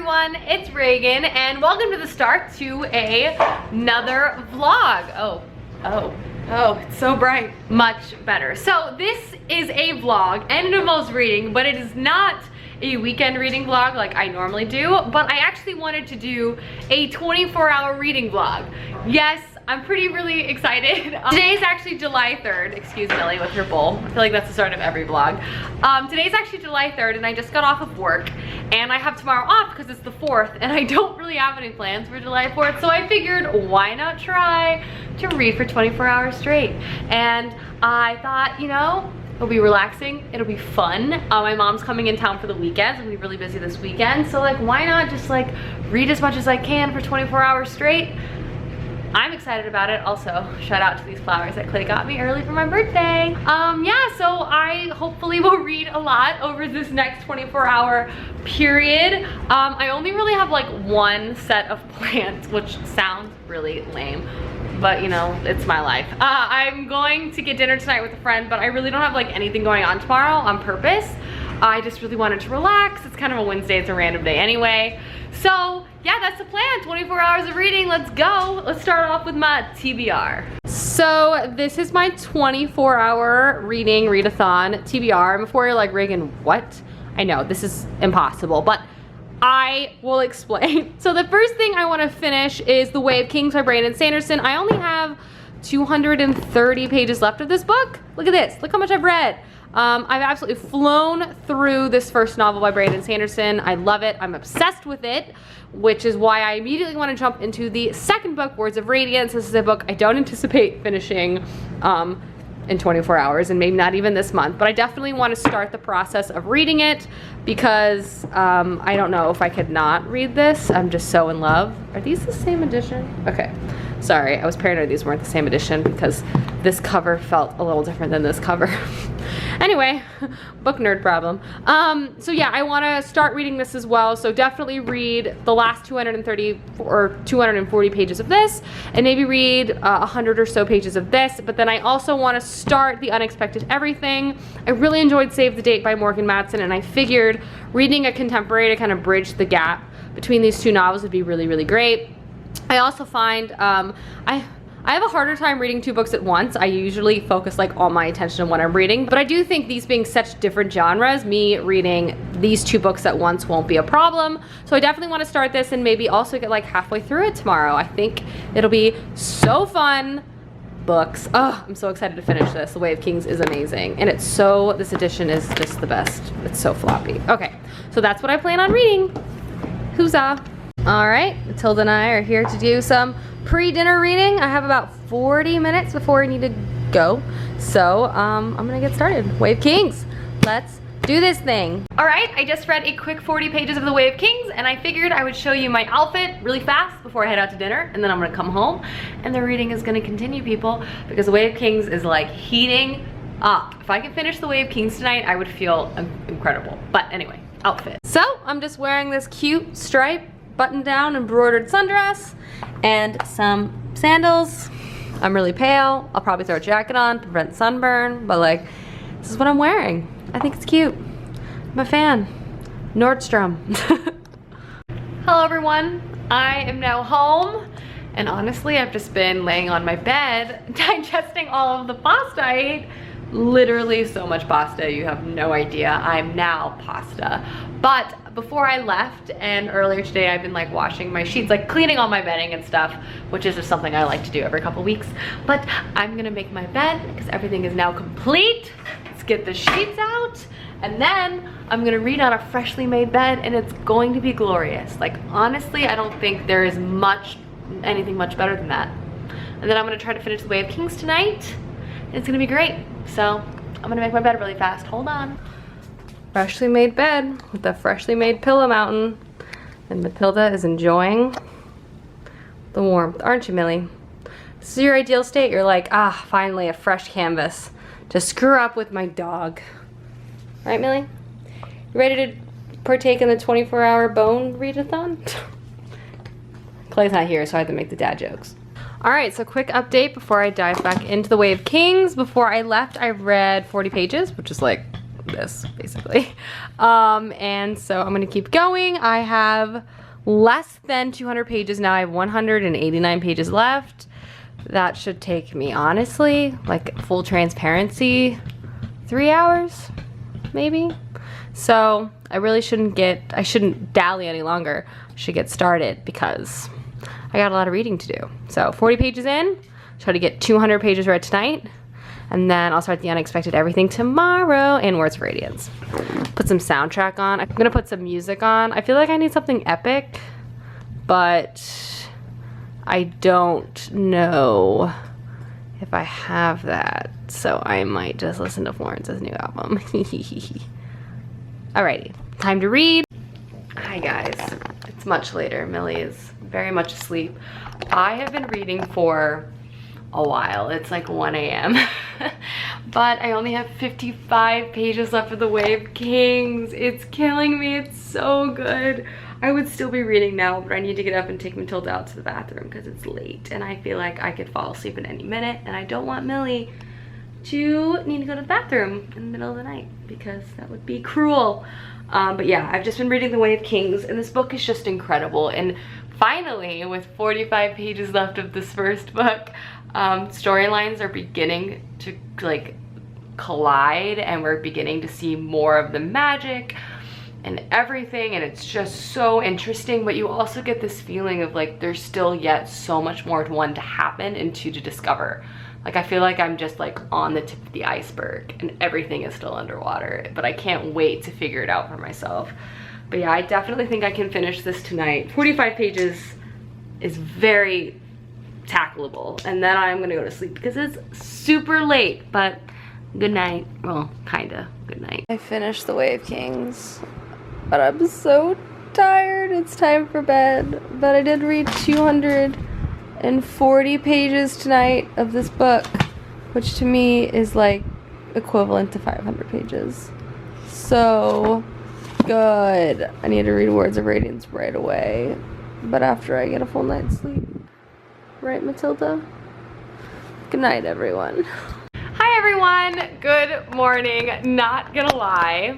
everyone, it's Reagan and welcome to the start to another vlog. Oh, it's so bright. Much better. So this is a vlog and it involves reading, but it is not a weekend reading vlog like I normally do, but I actually wanted to do a 24-hour reading vlog. Yes, I'm really excited. Today is actually July 3rd. Excuse Millie with her bowl. I feel like that's the start of every vlog. Today's actually July 3rd and I just got off of work and I have tomorrow off because it's the 4th and I don't really have any plans for July 4th, so I figured why not try to read for 24 hours straight. And I thought, you know, it'll be relaxing, it'll be fun. My mom's coming in town for the weekend, so I'm gonna be really busy this weekend, so like why not just like read as much as I can for 24 hours straight. I'm excited about it. Also, shout out to these flowers that Clay got me early for my birthday. Yeah, so I hopefully will read a lot over this next 24-hour period. I only really have like one set of plans, which sounds really lame, but you know, it's my life. I'm going to get dinner tonight with a friend, but I really don't have like anything going on tomorrow on purpose. I just really wanted to relax. It's kind of a Wednesday, it's a random day anyway. So yeah, that's the plan, 24 hours of reading, let's go. Let's start off with my TBR. So this is my 24-hour readathon TBR. And before you're like, Reagan, what? I know, this is impossible, but I will explain. So the first thing I want to finish is The Way of Kings by Brandon Sanderson. I only have 230 pages left of this book. Look at this, look how much I've read. I've absolutely flown through this first novel by Brandon Sanderson. I love it, I'm obsessed with it, which is why I immediately want to jump into the second book, Words of Radiance. This is a book I don't anticipate finishing in 24 hours and maybe not even this month, but I definitely want to start the process of reading it because I don't know if I could not read this. I'm just so in love. Are these the same edition? Okay, sorry, I was paranoid these weren't the same edition because this cover felt a little different than this cover. Anyway, book nerd problem. So yeah, I want to start reading this as well, so definitely read the last 230 or 240 pages of this and maybe read 100 or so pages of this, but then I also want to start The Unexpected Everything. I really enjoyed Save the Date by Morgan Matson, and I figured reading a contemporary to kind of bridge the gap between these two novels would be really great. I also find I have a harder time reading two books at once. I usually focus like all my attention on what I'm reading, but I do think these being such different genres, me reading these two books at once won't be a problem. So I definitely want to start this and maybe also get like halfway through it tomorrow. I think it'll be so fun. Books. Oh, I'm so excited to finish this. The Way of Kings is amazing. And it's so, this edition is just the best. It's so floppy. Okay, so that's what I plan on reading. Huzzah. All right, Matilda and I are here to do some pre-dinner reading. I have about 40 minutes before I need to go. So I'm gonna get started. Way of Kings, let's do this thing. All right, I just read a quick 40 pages of The Way of Kings and I figured I would show you my outfit really fast before I head out to dinner, and then I'm gonna come home and the reading is gonna continue, people, because The Way of Kings is like heating up. If I could finish The Way of Kings tonight, I would feel incredible. But anyway, outfit. So I'm just wearing this cute stripe button-down embroidered sundress and some sandals. I'm really pale. I'll probably throw a jacket on to prevent sunburn, but like, this is what I'm wearing. I think it's cute. I'm a fan. Nordstrom. Hello everyone. I am now home, and honestly, I've just been laying on my bed digesting all of the pasta I ate. Literally so much pasta, you have no idea. I'm now pasta. But before I left and earlier today, I've been like washing my sheets, like cleaning all my bedding and stuff, which is just something I like to do every couple weeks. But I'm gonna make my bed because everything is now complete. Let's get the sheets out. And then I'm gonna read on a freshly made bed and it's going to be glorious. Like honestly, I don't think there is anything much better than that. And then I'm gonna try to finish The Way of Kings tonight. It's gonna be great. So I'm gonna make my bed really fast. Hold on. Freshly made bed with a freshly made pillow mountain. And Matilda is enjoying the warmth. Aren't you, Millie? This is your ideal state. You're like, ah, finally a fresh canvas to screw up with my dog. Right, Millie? You ready to partake in the 24-hour bone readathon? Clay's not here, so I have to make the dad jokes. Alright, so quick update before I dive back into The Way of Kings. Before I left, I read 40 pages, which is like this, basically. And so I'm gonna keep going. I have less than 200 pages now. I have 189 pages left. That should take me, honestly, like full transparency, 3 hours, maybe. So I really shouldn't dally any longer. I should get started because I got a lot of reading to do. So 40 pages in, try to get 200 pages read tonight. And then I'll start the Unexpected Everything tomorrow and Words of Radiance. Put some soundtrack on. I'm gonna put some music on. I feel like I need something epic, but I don't know if I have that. So I might just listen to Florence's new album. Alrighty, time to read. Hi guys, it's much later. Millie is very much asleep. I have been reading for a while. It's like 1 a.m. but I only have 55 pages left of The Way of Kings. It's killing me. It's so good. I would still be reading now, but I need to get up and take Matilda out to the bathroom because it's late and I feel like I could fall asleep in any minute, and I don't want Millie to need to go to the bathroom in the middle of the night because that would be cruel. But yeah, I've just been reading The Way of Kings, and this book is just incredible. And finally, with 45 pages left of this first book, storylines are beginning to like collide, and we're beginning to see more of the magic and everything, and it's just so interesting. But you also get this feeling of like there's still yet so much more to happen and to discover. Like I feel like I'm just like on the tip of the iceberg and everything is still underwater, but I can't wait to figure it out for myself. But yeah, I definitely think I can finish this tonight. 45 pages is very tackleable, and then I'm gonna go to sleep because it's super late. But good night. Well, kinda good night. I finished The Way of Kings, but I'm so tired. It's time for bed. But I did read 240 pages tonight of this book, which to me is like equivalent to 500 pages. So good. I need to read Words of Radiance right away, but after I get a full night's sleep. Right, Matilda? Good night, everyone. Hi, everyone. Good morning. Not gonna lie.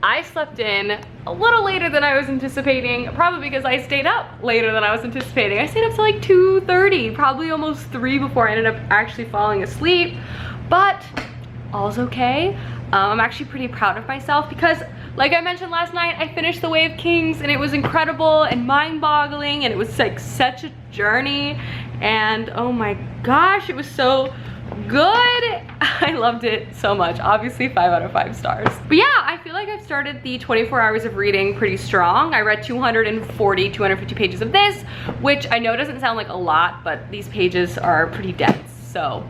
I slept in a little later than I was anticipating, probably because I stayed up later than I was anticipating. I stayed up till like 2:30, probably almost 3 before I ended up actually falling asleep, but all's okay. I'm actually pretty proud of myself because, like I mentioned last night, I finished The Way of Kings and it was incredible and mind-boggling, and it was like such a journey, and oh my gosh, it was so good. I loved it so much. Obviously 5 out of 5 stars. But yeah, I feel like I've started the 24 hours of reading pretty strong. I read 250 pages of this, which I know doesn't sound like a lot, but these pages are pretty dense, so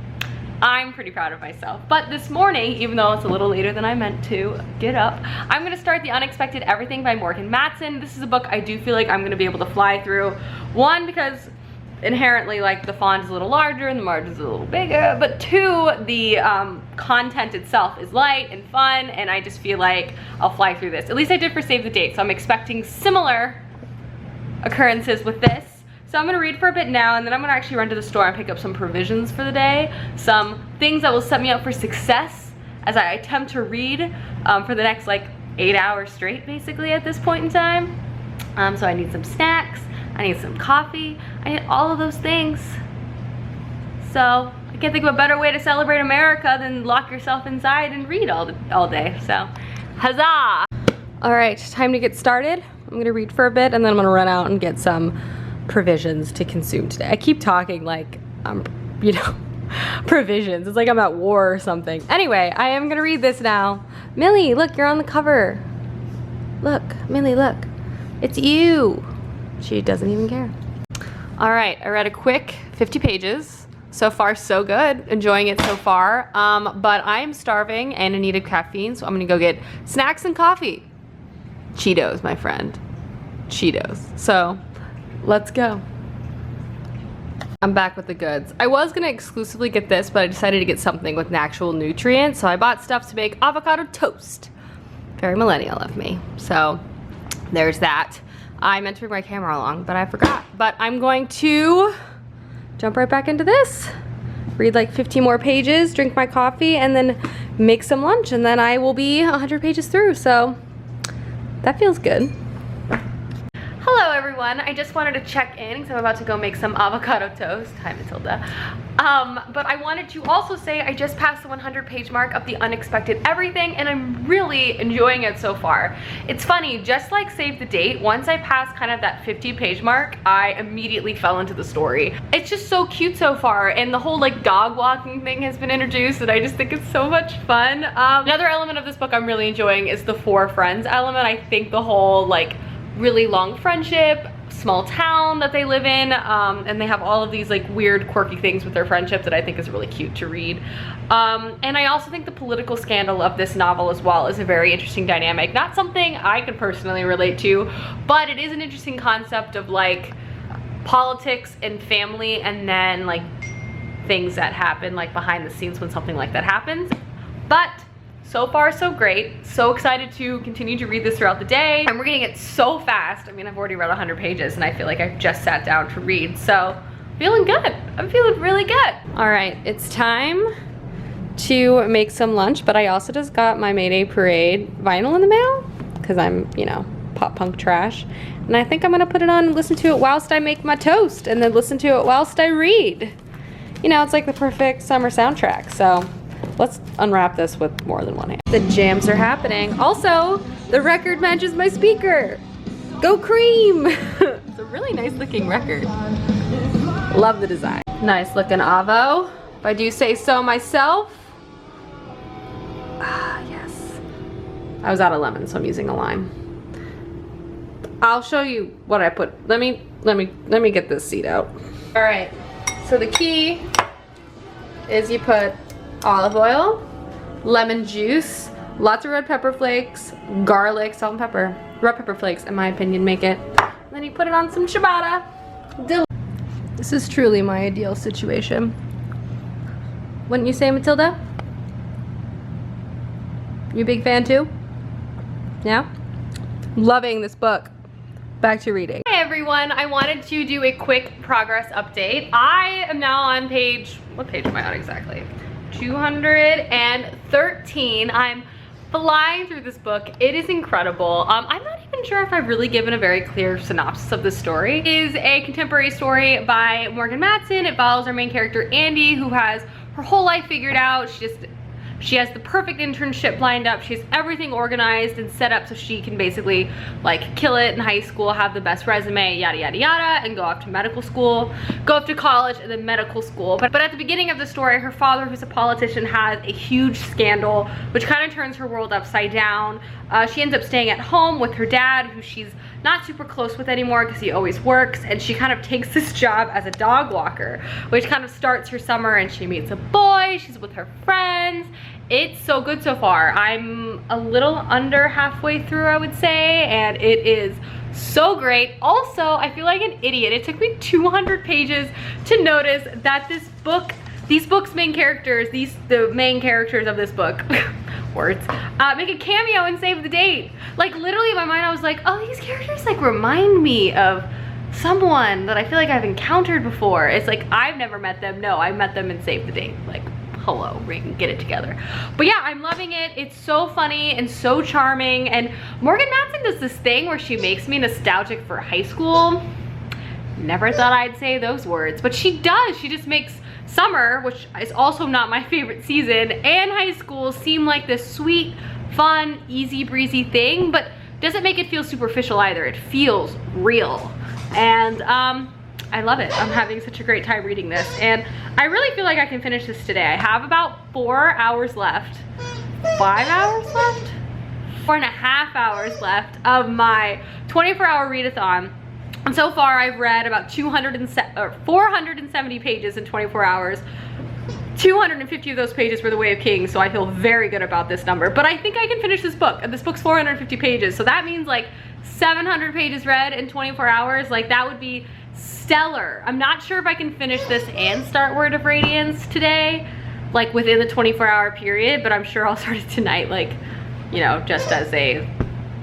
I'm pretty proud of myself. But this morning, even though it's a little later than I meant to get up, I'm gonna start The Unexpected Everything by Morgan Matson. This is a book I do feel like I'm gonna be able to fly through. One, because inherently like the font is a little larger and the margin's a little bigger, but 2, the content itself is light and fun, and I just feel like I'll fly through this. At least I did for Save the Date, so I'm expecting similar occurrences with this. So I'm gonna read for a bit now, and then I'm gonna actually run to the store and pick up some provisions for the day, some things that will set me up for success as I attempt to read for the next like 8 hours straight, basically, at this point in time. So I need some snacks, I need some coffee, I need all of those things. So I can't think of a better way to celebrate America than lock yourself inside and read all day. So huzzah! All right, time to get started. I'm gonna read for a bit and then I'm gonna run out and get some provisions to consume today. I keep talking like you know, provisions. It's like I'm at war or something. Anyway, I am gonna read this now. Millie, look, you're on the cover. Look, Millie, look. It's you. She doesn't even care. All right, I read a quick 50 pages. So far, so good. Enjoying it so far. But I am starving and in need of caffeine, so I'm gonna go get snacks and coffee. Cheetos, my friend. Cheetos. So let's go. I'm back with the goods. I was gonna exclusively get this, but I decided to get something with actual nutrients, so I bought stuff to make avocado toast. Very millennial of me. So there's that. I meant to bring my camera along, but I forgot. But I'm going to jump right back into this, read like 15 more pages, drink my coffee, and then make some lunch, and then I will be 100 pages through, so that feels good. everyone, I just wanted to check in because I'm about to go make some avocado toast. Hi Matilda. But I wanted to also say I just passed the 100-page mark of The Unexpected Everything, and I'm really enjoying it so far. It's funny, just like Save the Date, once I passed kind of that 50-page mark, I immediately fell into the story. It's just so cute so far, and the whole like dog walking thing has been introduced, and I just think it's so much fun. Another element of this book I'm really enjoying is the 4 friends element. I think the whole like really long friendship, small town that they live in, and they have all of these like weird quirky things with their friendship that I think is really cute to read. And I also think the political scandal of this novel as well is a very interesting dynamic. Not something I could personally relate to, but it is an interesting concept of like politics and family, and then like things that happen like behind the scenes when something like that happens. But so far so great. So excited to continue to read this throughout the day, and we're getting it so fast. I mean, I've already read 100 pages and I feel like I've just sat down to read, so feeling good. I'm feeling really good. All right, it's time to make some lunch, but I also just got my Mayday Parade vinyl in the mail because I'm, you know, pop punk trash, and I think I'm gonna put it on and listen to it whilst I make my toast, and then listen to it whilst I read. You know, it's like the perfect summer soundtrack. So let's unwrap this with more than one hand. The jams are happening. Also, the record matches my speaker. Go Cream! It's a really nice looking record. Love the design. Nice looking Avo, if I do say so myself. Ah, yes. I was out of lemon, so I'm using a lime. I'll show you what I put. Let me get this seed out. All right, so the key is you put olive oil, lemon juice, lots of red pepper flakes, garlic, salt and pepper. Red pepper flakes, in my opinion, make it. And then you put it on some ciabatta. This is truly my ideal situation. Wouldn't you say, Matilda? You a big fan too? Yeah? Loving this book. Back to reading. Hey everyone, I wanted to do a quick progress update. I am now on page, what page am I on exactly? 213. I'm flying through this book. It is incredible. I'm not even sure if I've really given a very clear synopsis of the story. It is a contemporary story by Morgan Matson. It follows our main character, Andy, who has her whole life figured out. She has the perfect internship lined up. She has everything organized and set up so she can basically like kill it in high school, have the best resume, yada yada yada, and go off to medical school, go off to college and then medical school. But at the beginning of the story, her father, who's a politician, has a huge scandal which kind of turns her world upside down. She ends up staying at home with her dad, who she's not super close with anymore because he always works, and she kind of takes this job as a dog walker, which kind of starts her summer, and she meets a boy, she's with her friends. It's so good so far. I'm a little under halfway through, I would say, and it is so great. Also, I feel like an idiot. It took me 200 pages to notice that this book, the main characters of this book, words, make a cameo and Save the Date. Like literally in my mind I was like, oh, these characters like remind me of someone that I feel like I've encountered before. It's like I've never met them. No, I met them in Save the Date. Like, hello, Ring, get it together. But yeah, I'm loving it. It's so funny and so charming, and Morgan Matson does this thing where she makes me nostalgic for high school. Never thought I'd say those words, but she does. She just makes summer, which is also not my favorite season, and high school seem like this sweet, fun, easy breezy thing, but doesn't make it feel superficial either. It feels real, and I love it. I'm having such a great time reading this, and I really feel like I can finish this today. I have about 4 hours left. 5 hours left? 4.5 hours left of my 24-hour readathon. And so far I've read about 470 pages in 24 hours. 250 of those pages were The Way of Kings, so I feel very good about this number. But I think I can finish this book. And this book's 450 pages, so that means like 700 pages read in 24 hours. Like that would be stellar. I'm not sure if I can finish this and start Word of Radiance today, like within the 24-hour period, but I'm sure I'll start it tonight, like, you know, just as a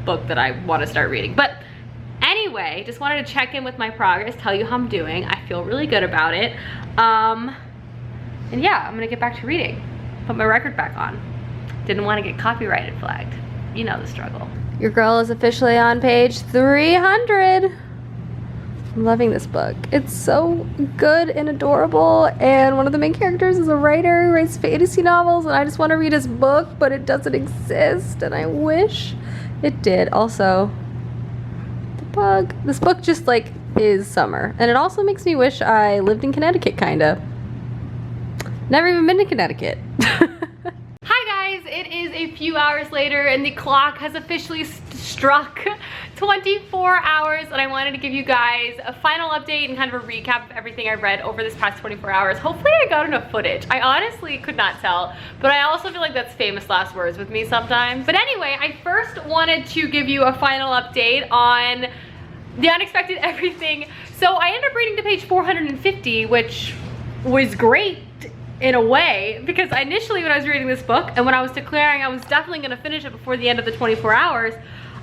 book that I want to start reading. But anyway, just wanted to check in with my progress, tell you how I'm doing. I feel really good about it. And yeah, I'm gonna get back to reading. Put my record back on. Didn't want to get copyrighted flagged. You know the struggle. Your girl is officially on page 300. I'm loving this book. It's so good and adorable, and one of the main characters is a writer who writes fantasy novels, and I just want to read his book, but it doesn't exist, and I wish it did. Also, the bug. This book just like is summer, and it also makes me wish I lived in Connecticut, kinda. Never even been to Connecticut. Hi guys, it is a few hours later and the clock has officially struck 24 hours, and I wanted to give you guys a final update and kind of a recap of everything I've read over this past 24 hours. Hopefully I got enough footage. I honestly could not tell, but I also feel like that's famous last words with me sometimes. But anyway, I first wanted to give you a final update on the unexpected everything. So I ended up reading to page 450, which was great in a way, because initially when I was reading this book and when I was declaring I was definitely going to finish it before the end of the 24 hours,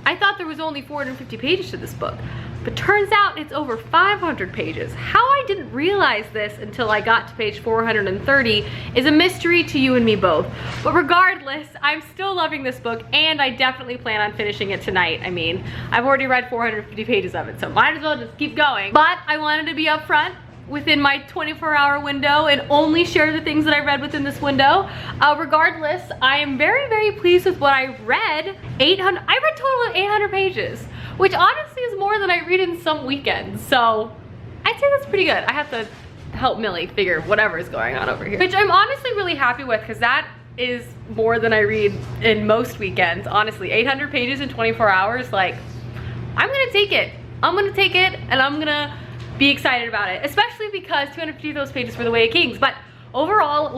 I thought there was only 450 pages to this book. But turns out it's over 500 pages. How I didn't realize this until I got to page 430 is a mystery to you and me both. But regardless, I'm still loving this book, and I definitely plan on finishing it tonight. I mean, I've already read 450 pages of it, so might as well just keep going. But I wanted to be upfront within my 24-hour window and only share the things that I read within this window. Regardless, I am very, very pleased with what I read. I read a total of 800 pages, which honestly is more than I read in some weekends. So I'd say that's pretty good. I have to help Millie figure whatever is going on over here, which I'm honestly really happy with, because that is more than I read in most weekends. Honestly, 800 pages in 24 hours, like, I'm gonna take it. I'm gonna take it, and I'm gonna be excited about it, especially because 250 of those pages were The Way of Kings. But overall,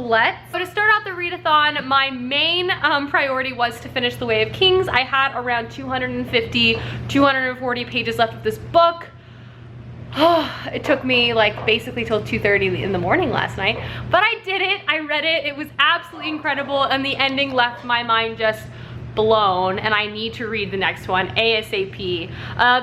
so to start out the readathon, my main priority was to finish The Way of Kings. I had around 250, 240 pages left of this book. It took me like basically till 2:30 in the morning last night, but I did it. I read it. It was absolutely incredible, and the ending left my mind just blown, and I need to read the next one ASAP.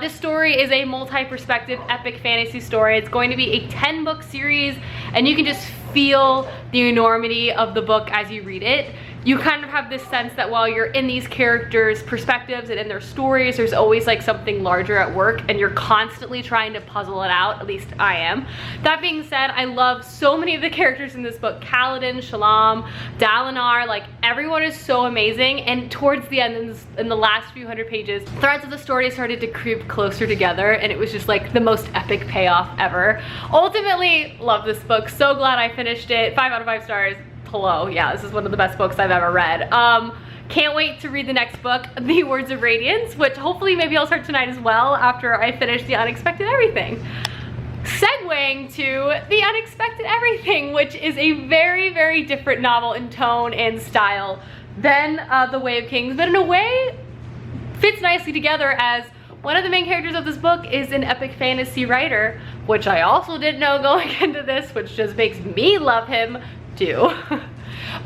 This story is a multi-perspective epic fantasy story. It's going to be a 10-book series, and you can just feel the enormity of the book as you read it. You kind of have this sense that while you're in these characters' perspectives and in their stories, there's always like something larger at work, and you're constantly trying to puzzle it out. At least I am. That being said, I love so many of the characters in this book. Kaladin, Shalom, Dalinar, like everyone is so amazing. And towards the end, in the last few hundred pages, threads of the story started to creep closer together, and it was just like the most epic payoff ever. Ultimately, love this book. So glad I finished it. 5 out of 5 stars. Hello, yeah, this is one of the best books I've ever read. Can't wait to read the next book, The Words of Radiance, which hopefully maybe I'll start tonight as well after I finish The Unexpected Everything. Segueing to The Unexpected Everything, which is a very, very different novel in tone and style than The Way of Kings, but in a way fits nicely together, as one of the main characters of this book is an epic fantasy writer, which I also didn't know going into this, which just makes me love him too.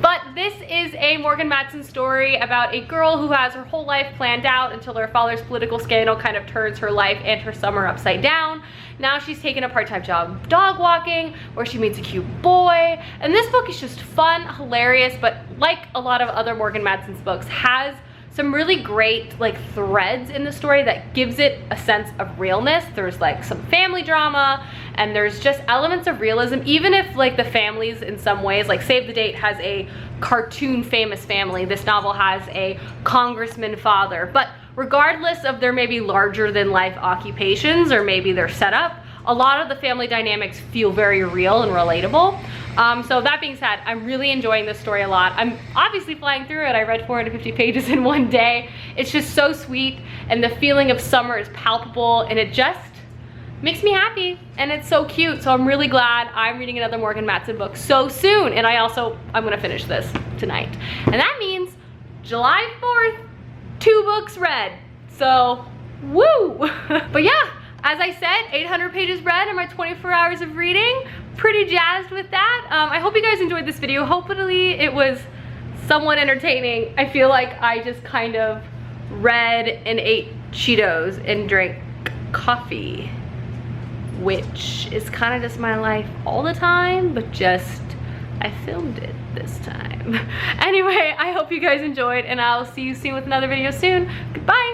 But this is a Morgan Matson story about a girl who has her whole life planned out until her father's political scandal kind of turns her life and her summer upside down. Now she's taken a part-time job dog walking, where she meets a cute boy, and this book is just fun, hilarious, but like a lot of other Morgan Matson's books, has some really great like threads in the story that gives it a sense of realness. There's like some family drama, and there's just elements of realism, even if like the families in some ways, like Save the Date has a cartoon famous family, this novel has a congressman father. But regardless of their maybe larger than life occupations or maybe their setup, a lot of the family dynamics feel very real and relatable. So that being said, I'm really enjoying this story a lot. I'm obviously flying through it. I read 450 pages in one day. It's just so sweet, and the feeling of summer is palpable, and it just makes me happy, and it's so cute. So I'm really glad I'm reading another Morgan Matson book so soon, and I'm gonna finish this tonight. And that means July 4th, 2 books read. So, woo! But yeah, as I said, 800 pages read in my 24 hours of reading. Pretty jazzed with that. I hope you guys enjoyed this video. Hopefully it was somewhat entertaining. I feel like I just kind of read and ate Cheetos and drank coffee, which is kind of just my life all the time, but just I filmed it this time. Anyway, I hope you guys enjoyed, and I'll see you soon with another video soon. Goodbye.